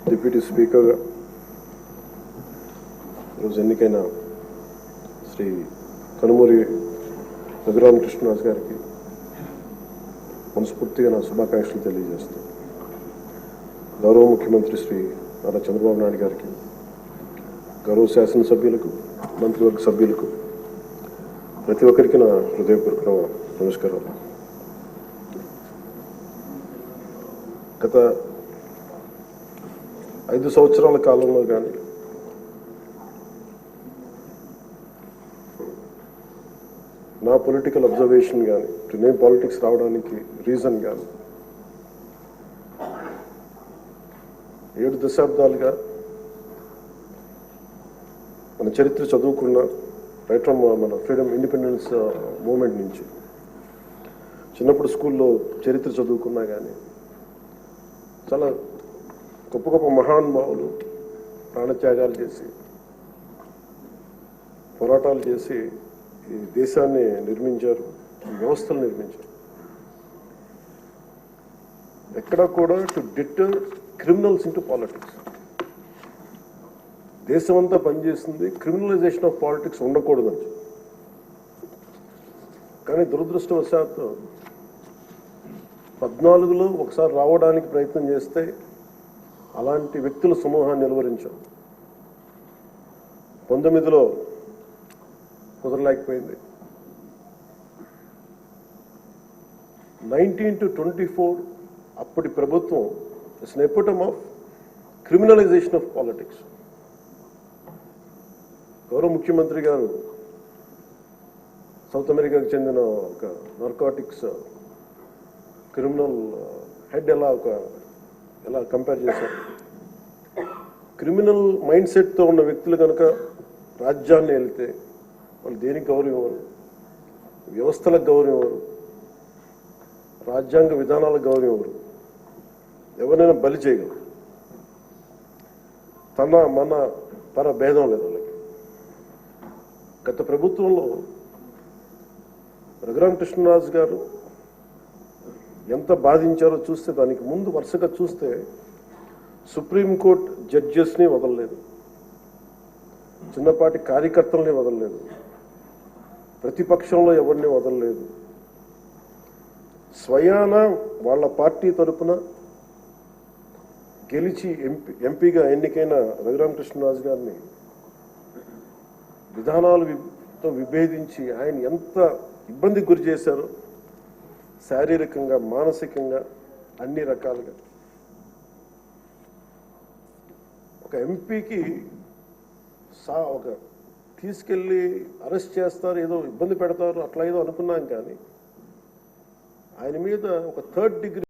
Deputy స్పీకర్గా ఈరోజు ఎన్నికైన శ్రీ కనుమూరి రఘురామకృష్ణరాజు గారికి మనస్ఫూర్తిగా నా శుభాకాంక్షలు తెలియజేస్తాను. గౌరవ ముఖ్యమంత్రి శ్రీ నారా చంద్రబాబు నాయుడు గారికి, గౌరవ శాసనసభ్యులకు, మంత్రివర్గ సభ్యులకు, ప్రతి ఒక్కరికి నా హృదయపూర్వక నమస్కారాలు. గత 5 సంవత్సరాల కాలంలో కానీ నా పొలిటికల్ అబ్జర్వేషన్ కానీ, నేను పాలిటిక్స్ రావడానికి రీజన్ కానీ 7 దశాబ్దాలుగా మన చరిత్ర చదువుకున్న రైట్ ఫ్రమ్ మన ఫ్రీడమ్ ఇండిపెండెన్స్ మూమెంట్ నుంచి చిన్నప్పుడు స్కూల్లో చరిత్ర చదువుకున్నా కానీ చాలా గొప్ప గొప్ప మహానుభావులు ప్రాణత్యాగాలు చేసి పోరాటాలు చేసి ఈ దేశాన్ని నిర్మించారు, ఈ వ్యవస్థలు నిర్మించారు. ఎక్కడా కూడా to deter criminals into politics. దేశమంతా పనిచేస్తుంది క్రిమినలైజేషన్ ఆఫ్ పాలిటిక్స్ ఉండకూడదని. కానీ దురదృష్టవశాత్తు 14లో ఒకసారి రావడానికి ప్రయత్నం చేస్తే అలాంటి వ్యక్తుల సమూహాన్ని నిలువరించాం. 19లో కుదరలేకపోయింది. 19 to 24 అప్పటి ప్రభుత్వం it's an ఎపిటమ్ of criminalization of politics. గౌరవ ముఖ్యమంత్రి గారు సౌత్ అమెరికాకు చెందిన ఒక నార్కాటిక్స్ క్రిమినల్ హెడ్ ఎలా కంపేర్ చేశారు. క్రిమినల్ మైండ్ సెట్తో ఉన్న వ్యక్తులు కనుక రాజ్యాన్ని వెళ్తే వాళ్ళు దేనికి గౌరవం ఇవ్వరు, వ్యవస్థలకు గౌరవం ఇవ్వరు, రాజ్యాంగ విధానాలకు గౌరవం ఇవ్వరు, ఎవరైనా బలి చేయగలరు. మన పర భేదం లేదు వాళ్ళకి. గత ప్రభుత్వంలో రఘురామకృష్ణరాజు గారు ఎంత బాధించారో చూస్తే, దానికి ముందు వరుసగా చూస్తే సుప్రీంకోర్టు జడ్జెస్ని వదలలేదు, చిన్నపాటి కార్యకర్తల్ని వదలలేదు, ప్రతిపక్షంలో ఎవరిని వదలలేదు. స్వయాన వాళ్ళ పార్టీ తరఫున గెలిచి ఎంపీగా ఎన్నికైన రఘురామకృష్ణరాజు గారిని విధానాలతో విభేదించి ఆయన ఎంత ఇబ్బందికి గురి చేశారో, శారీరకంగా, మానసికంగా, అన్ని రకాలుగా. ఒక ఎంపీకి ఒక తీసుకెళ్ళి అరెస్ట్ చేస్తారు, ఏదో ఇబ్బంది పెడతారు, అట్లా ఏదో అనుకున్నాం. కానీ ఆయన మీద ఒక 3rd డిగ్రీ